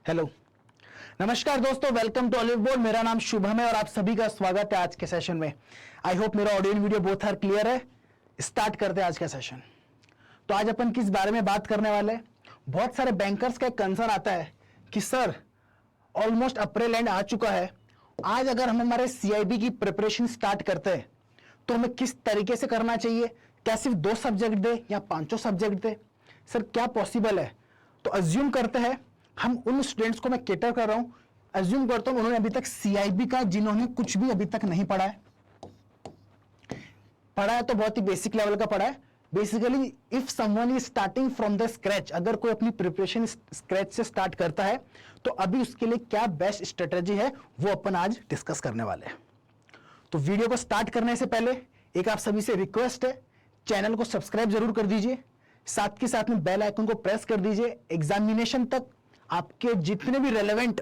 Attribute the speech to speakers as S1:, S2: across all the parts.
S1: Hello, नमस्कार दोस्तों, welcome to olive board. मेरा नाम शुभम है और आप सभी का स्वागत है आज के सेशन में। आई होप मेरा audio and video both are clear है। स्टार्ट करते हैं आज का सेशन। तो आज अपन किस बारे में बात करने वाले हैं? बहुत सारे बैंकर्स का एक कंसर्न आता है कि सर ऑलमोस्ट अप्रैल एंड आ चुका है, आज अगर हम हमारे सीआईबी की प्रिपरेशन स्टार्ट करते हैं तो हमें किस तरीके से करना चाहिए? क्या सिर्फ 2 सब्जेक्ट दे या 5 सब्जेक्ट दे? सर क्या पॉसिबल है? तो अज्यूम करते हैं, हम उन स्टूडेंट्स को मैं केटर कर रहा हूं, अज्यूम करता हूं उन्होंने अभी तक सीआईबी का, जिन्होंने कुछ भी अभी तक नहीं पढ़ा है तो बहुत ही बेसिक लेवल का पढ़ा है। Basically if someone is starting from the scratch, अगर कोई अपनी प्रिपरेशन स्क्रैच से स्टार्ट करता है तो अभी उसके लिए क्या बेस्ट स्ट्रेटेजी है वो अपन आज डिस्कस करने वाले हैं। तो वीडियो को स्टार्ट करने से पहले एक आप सभी से रिक्वेस्ट है, चैनल को सब्सक्राइब जरूर कर दीजिए, साथ के साथ में बेल आइकन को प्रेस कर दीजिए। एग्जामिनेशन तक आपके जितने भी रेलेवेंट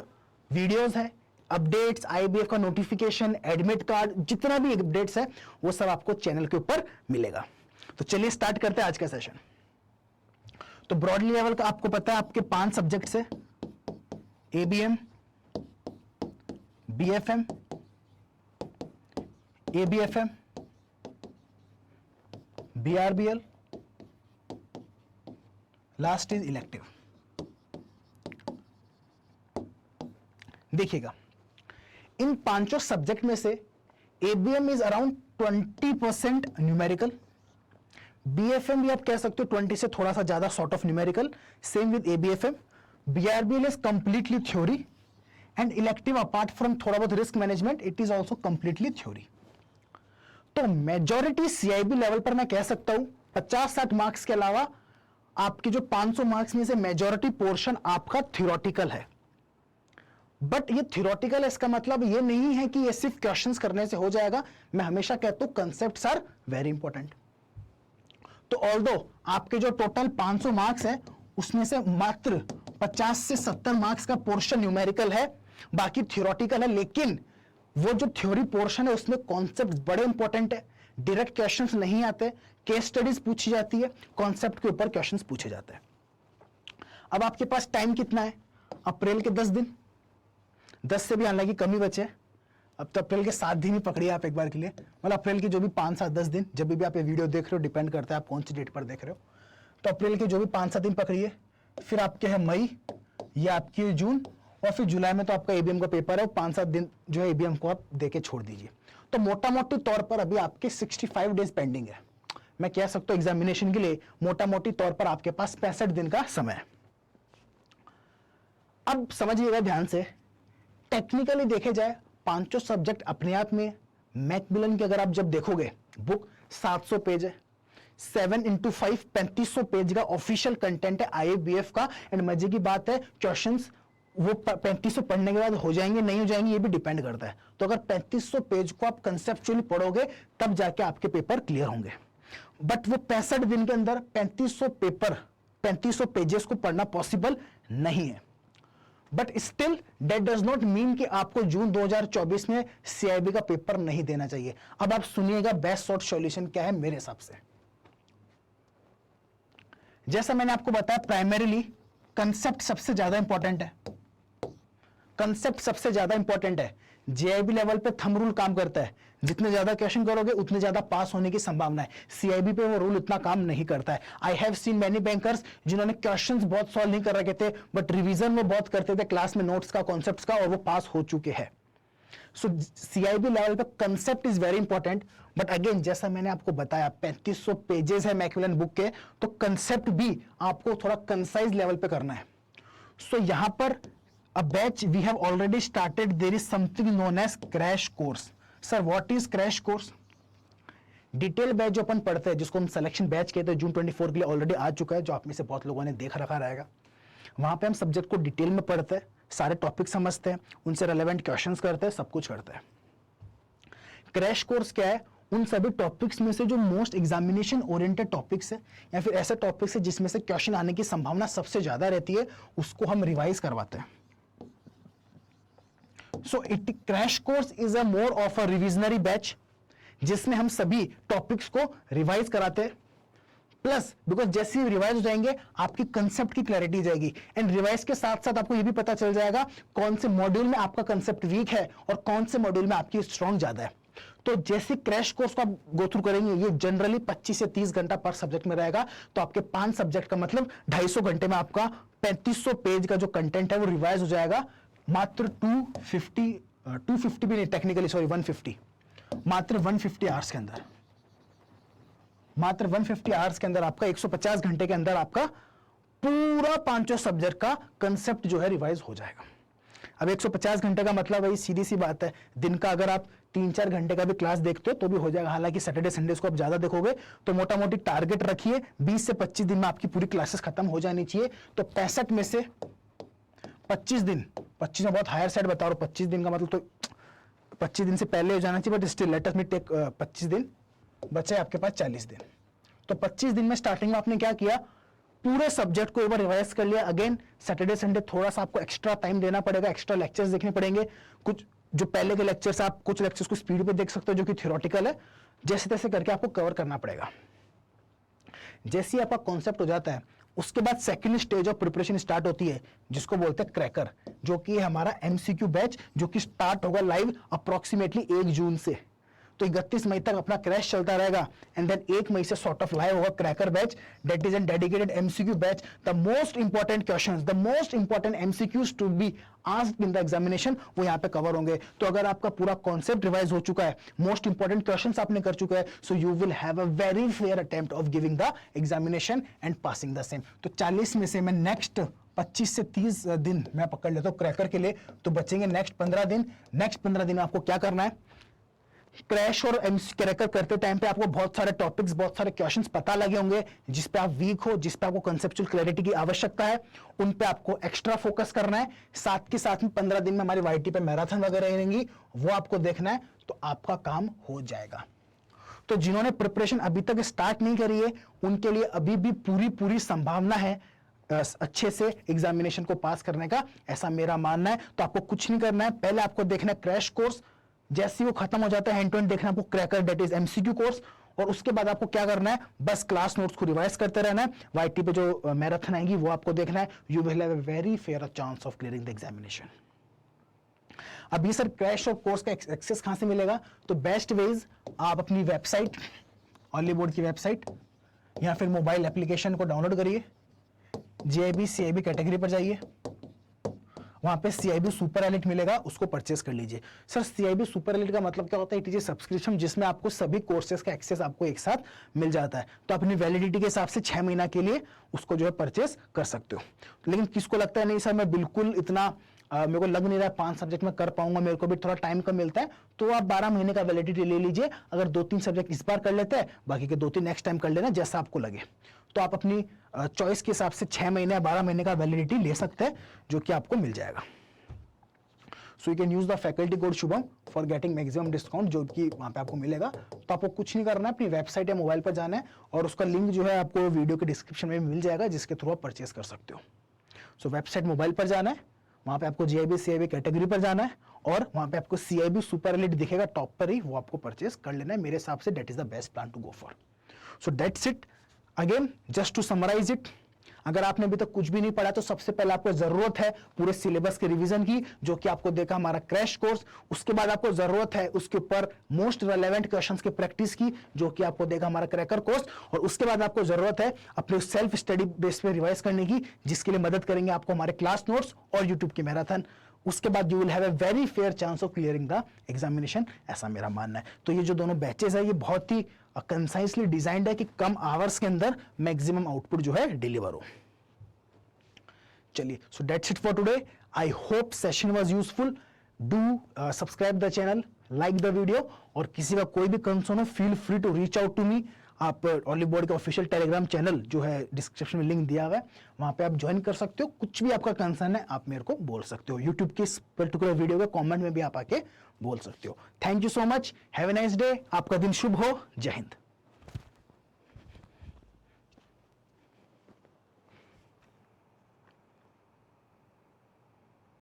S1: वीडियोस हैं, अपडेट्स, आईबीएफ का नोटिफिकेशन, एडमिट कार्ड, जितना भी अपडेट्स है वो सब आपको चैनल के ऊपर मिलेगा। तो चलिए स्टार्ट करते हैं आज का सेशन। तो ब्रॉडली लेवल का आपको पता है आपके 5 सब्जेक्ट्स है, ABM, BFM, ABFM, BRBL, last is elective. देखिएगा, इन 5 सब्जेक्ट में से ABM is around 20% numerical, BFM भी आप कह सकते हो 20 से थोड़ा सा ज्यादा sort of numerical, same with ABFM. BRBL is completely theory and elective apart from थोड़ा बहुत risk management, it is also completely theory. तो मेजॉरिटी सीआईबी लेवल पर मैं कह सकता हूं 50-60 मार्क्स के अलावा आपके जो 500 मार्क्स में से मेजॉरिटी पोर्शन आपका थ्योरेटिकल है। बट ये थ्योरेटिकल है, इसका मतलब ये नहीं है कि ये सिर्फ क्वेश्चंस करने से हो जाएगा। मैं हमेशा कहता हूं कंसेप्ट्स आर वेरी इंपॉर्टेंट। तो ऑल्दो आपके जो टोटल 500 मार्क्स है उसमें से मात्र 50 से 70 मार्क्स का पोर्शन न्यूमेरिकल है, बाकी थ्योरेटिकल है। लेकिन वो जो थ्योरी पोर्शन है उसमें कॉन्सेप्ट बड़े इंपॉर्टेंट है, डायरेक्ट क्वेश्चंस नहीं आते, केस स्टडीज पूछी जाती है, कॉन्सेप्ट के ऊपर क्वेश्चंस पूछे जाते हैं। अब आपके पास टाइम कितना है? अप्रैल के 10 दिन, 10 से भी आने की कमी बचे। अब तो अप्रैल के 7 दिन ही पकड़िए आप एक बार के लिए, मतलब अप्रैल के जो भी 5-7-10 दिन, जब भी आप ये वीडियो देख रहे हो, डिपेंड करता है आप कौन सी डेट पर देख रहे हो। तो अप्रैल के जो भी 5-7 दिन पकड़िए, फिर आपके है मई, या आपकी जून, और फिर जुलाई में तो आपका एबीएम का पेपर है, 5-7 दिन जो है एबीएम को आप देके छोड़ दीजिए। तो मोटा मोटी तौर पर अभी आपके 65 डेज पेंडिंग है। मैं कह सकता हूं एग्जामिनेशन के लिए मोटा मोटी तौर पर आपके पास 65 दिन का समय है। अब समझिएगा ध्यान से, टेक्निकली देखे जाए 5 सब्जेक्ट अपने आप में, मैकमिलन की अगर आप जब देखोगे बुक 700 पेज है, 7 × 5 3500 पेज का ऑफिशियल कंटेंट है आईएबीएफ का। एंड मजे की बात है, क्वेश्चंस वो 3500 पढ़ने के बाद हो जाएंगे नहीं हो जाएंगे ये भी डिपेंड करता है। तो अगर 3500 पेज को आप कंसेप्चुअली पढ़ोगे तब जाके आपके पेपर क्लियर होंगे। बट वो 65 दिन के अंदर 3500 पेजेस को पढ़ना पॉसिबल नहीं है। But still that does not mean कि आपको जून 2024 में सीआईबी का पेपर नहीं देना चाहिए। अब आप सुनिएगा बेस्ट शॉर्ट सॉल्यूशन क्या है मेरे हिसाब से। जैसा मैंने आपको बताया, प्राइमरीली कंसेप्ट सबसे ज्यादा इंपॉर्टेंट है, कंसेप्ट सबसे ज्यादा इंपॉर्टेंट है। जेआईबी लेवल पे थंब रूल काम करता है, जितने ज्यादा क्वेश्चन करोगे उतने ज्यादा पास होने की संभावना है। सीआईबी पे वो रूल इतना काम नहीं करता है। I have seen many bankers जिन्होंने क्वेश्चंस बहुत सॉल्व नहीं कर रखे थे, बट रिवीजन वो बहुत करते थे क्लास में नोट्स का, कॉन्सेप्ट्स का, और वो पास हो चुके हैं। सो सीआईबी लेवल पे concept is very important. But again जैसा मैंने आपको बताया 3500 पेजेस है मैकमिलन बुक के, तो कंसेप्ट भी आपको थोड़ा कंसाइज लेवल पे करना है। सो यहां पर a batch we have already started. There is something known as crash course. Sir, what is crash course? Detail batch जो अपन पढ़ते हैं, जिसको हम सिलेक्शन बैच कहते हैं, जून 24 के लिए ऑलरेडी आ चुका है, जो आप में से बहुत लोगों ने देख रखा रहेगा। वहां पे हम सब्जेक्ट को डिटेल में पढ़ते हैं, सारे टॉपिक समझते हैं, उनसे रेलेवेंट क्वेश्चंस करते हैं, सब कुछ करते हैं। क्रैश कोर्स क्या है? उन सभी टॉपिक्स में से जो मोस्ट एग्जामिनेशन ओरिएंटेड टॉपिक्स है, या फिर ऐसे टॉपिक्स है जिसमें से क्वेश्चन आने की संभावना सबसे ज्यादा रहती है, उसको हम रिवाइज करवाते हैं। So it crash course is a more of a revisionary batch, जिसमें हम सभी टॉपिक्स को रिवाइज कराते हैं। प्लस बिकॉज जैसे ही रिवाइज हो जाएंगे आपकी कंसेप्ट की क्लैरिटी जाएगी, एंड रिवाइज के साथ साथ आपको ये भी पता चल जाएगा कौन से मॉड्यूल में आपका कंसेप्ट वीक है और कौन से मॉड्यूल में आपकी स्ट्रांग ज्यादा है। तो जैसे क्रैश कोर्स को आप गो थ्रू करेंगे, ये जनरली 25 से 30 घंटा पर सब्जेक्ट में रहेगा, तो आपके 5 सब्जेक्ट का मतलब 250 घंटे में आपका 3500 पेज का जो कंटेंट है वो रिवाइज हो जाएगा मात्र 250 भी नहीं, टेक्निकली सॉरी 150, मात्र 150 आवर्स के अंदर, मात्र 150 आवर्स के अंदर आपका 150 घंटे के अंदर आपका पूरा 5 सब्जेक्ट का कंसेप्ट जो है रिवाइज हो जाएगा। अब 150 घंटे का मतलब वही सीधी सी बात है, दिन का अगर आप 3-4 घंटे का भी क्लास देखते हो तो भी हो जाएगा। हालांकि सैटरडे संडे को आप ज्यादा देखोगे तो मोटा मोटी टारगेट रखिए 20 से 25 दिन में आपकी पूरी क्लासेस खत्म हो जानी चाहिए। तो 65 में से 25 दिन, 25 में बहुत हायर साइड बता रहा हूं, 25 दिन का मतलब तो 25 दिन से पहले हो जाना चाहिए, but still let us me take 25 दिन, बचे आपके पास 40 दिन। तो 25 दिन में स्टार्टिंग में आपने क्या किया, पूरे सब्जेक्ट को एक बार रिवाइज कर लिया। अगेन सैटरडे संडे थोड़ा सा आपको एक्स्ट्रा टाइम देना पड़ेगा, एक्स्ट्रा लेक्चर्स देखने पड़ेंगे। कुछ जो पहले के लेक्चर्स, आप कुछ लेक्चर्स को स्पीड पे देख सकते हो जो कि थ्योरेटिकल है, जैसे तैसे करके आपको कवर करना पड़ेगा। जैसे ही आपका कॉन्सेप्ट हो जाता है उसके बाद second stage of preparation start होती है जिसको बोलते हैं क्रैकर, जो कि हमारा एमसीक्यू बैच जो कि स्टार्ट होगा लाइव अप्रोक्सीमेटली 1 जून से। तो 31 मई तक अपना क्रैश चलता रहेगा, एंड देन 1 मई से सॉर्ट ऑफ लाइव होगा cracker batch, that is an dedicated MCQ batch. The most important questions, the most important MCQs to be asked in the examination वो यहाँ पे कवर होंगे। तो अगर आपका पूरा कॉन्सेप्ट रिवाइज हो चुका है, मोस्ट इंपॉर्टेंट क्वेश्चंस आपने कर चुका है, so you will have a very fair attempt of giving the examination and passing the same. तो 40 में से मैं नेक्स्ट 25 से 30 दिन मैं पकड़ लेता हूँ क्रैकर के लिए, तो बचेंगे नेक्स्ट 15 दिन। नेक्स्ट 15 दिन में आपको क्या करना है, क्रैश और क्रैकर करते टाइम पे आपको बहुत सारे टॉपिक्स, बहुत सारे क्वेश्चंस पता लगे होंगे जिस पे आप वीक हो, जिस पे आपको कंसेप्चुअल क्लैरिटी की आवश्यकता है, उन पे आपको एक्स्ट्रा फोकस करना है। साथ के साथ में 15 दिन में हमारी वाईटी पे मैराथन वगैरह रहेंगी, वो आपको देखना है, तो आपका काम हो जाएगा। तो जिन्होंने प्रिपरेशन अभी तक स्टार्ट नहीं करी है उनके लिए अभी भी पूरी संभावना है अच्छे से एग्जामिनेशन को पास करने का, ऐसा मेरा मानना है। तो आपको कुछ नहीं करना है, पहले आपको देखना है क्रैश कोर्स, जैसे वो खत्म हो जाता है हैंड टू हैंड देखना आपको cracker, that is MCQ course, और उसके बाद आपको क्या करना है, बस क्लास नोट्स को रिवाइज करते रहना है। वाईटी पे जो मैराथन आएंगी वो आपको देखना है। You will have a very fair chance of clearing the examination. अब ये सर क्रैश और कोर्स का एक्सेस कहां से मिलेगा, तो बेस्ट वेज आप अपनी वेबसाइट, ऑली बोर्ड की वेबसाइट या फिर मोबाइल एप्लीकेशन को डाउनलोड करिए, जीआईबी सीआईबी कैटेगरी पर जाइए, वहां पे सीआईबी सुपर एलिट मिलेगा, उसको परचेस कर लीजिए। सर सीआईबी सुपर एलिट का मतलब क्या होता है, इट इज सब्सक्रिप्शन जिसमें आपको सभी कोर्सेज का एक्सेस आपको एक साथ मिल जाता है। तो अपनी वैलिडिटी के हिसाब से 6 महीना के लिए उसको जो है परचेस कर सकते हो। लेकिन किसको लगता है नहीं सर मैं बिल्कुल इतना मेरे को लग नहीं रहा है 5 सब्जेक्ट में कर पाऊंगा, मेरे को भी थोड़ा टाइम कम मिलता है, तो आप 12 महीने का वैलिडिटी ले लीजिए। अगर 2-3 सब्जेक्ट इस बार कर लेते हैं, बाकी के 2-3 नेक्स्ट टाइम कर लेना, जैसा आपको लगे। तो आप अपनी चॉइस के हिसाब से 6 महीने या 12 महीने का वैलिडिटी ले सकते हैं, जो कि आपको मिल जाएगा। So you can use the faculty code Shubham for getting maximum discount, जो कि वहां पे आपको मिलेगा। तो आपको कुछ नहीं करना है, अपनी वेबसाइट या मोबाइल पर जाना है और उसका लिंक जो है आपको वीडियो के डिस्क्रिप्शन में मिल जाएगा, जिसके थ्रू आप परचेस कर सकते हो। सो वेबसाइट मोबाइल पर जाना है, वहां पे आपको जीआईबी सीआईबी कैटेगरी पर जाना है और वहां पे आपको सीआईबी सुपर एलिट दिखेगा टॉप पर ही, वो आपको परचेस कर लेना है। मेरे हिसाब से that is the best plan to go for. So that's it. Again just to summarise it, अगर आपने अभी तक कुछ भी नहीं पढ़ा तो सबसे पहले आपको जरूरत है पूरे सिलेबस के रिवीजन की, जो कि आपको देखा हमारा क्रैश कोर्स। उसके बाद आपको जरूरत है उसके ऊपर मोस्ट रेलेवेंट क्वेश्चंस के प्रैक्टिस की, जो कि आपको देखा हमारा क्रैकर कोर्स। और उसके बाद आपको जरूरत है अपने सेल्फ स्टडी बेस पे रिवाइज करने की, जिसके लिए मदद करेंगे आपको हमारे क्लास नोट्स और यूट्यूब की मैराथन। उसके बाद you will have a very fair chance of clearing the examination, ऐसा मेरा मानना है। तो ये जो दोनों बैचेस है ये बहुत ही कंसाइसली डिजाइंड है कि कम आवर्स के अंदर मैक्सिमम आउटपुट जो है डिलीवर हो। चलिए, so that's it for today. I hope session was useful. Do subscribe the channel, like the video, और किसी का कोई भी कंसर्न हो feel free to reach out to me. आप ऑली बोर्ड के ऑफिशियल टेलीग्राम चैनल जो है डिस्क्रिप्शन में लिंक दिया हुआ है, वहां पे आप ज्वाइन कर सकते हो। कुछ भी आपका कंसर्न है आप मेरे को बोल सकते हो। यूट्यूब के इस पर्टिकुलर वीडियो के कमेंट में भी आप आके बोल सकते हो। Thank you so much, have a nice day, आपका दिन शुभ हो, जय हिंद।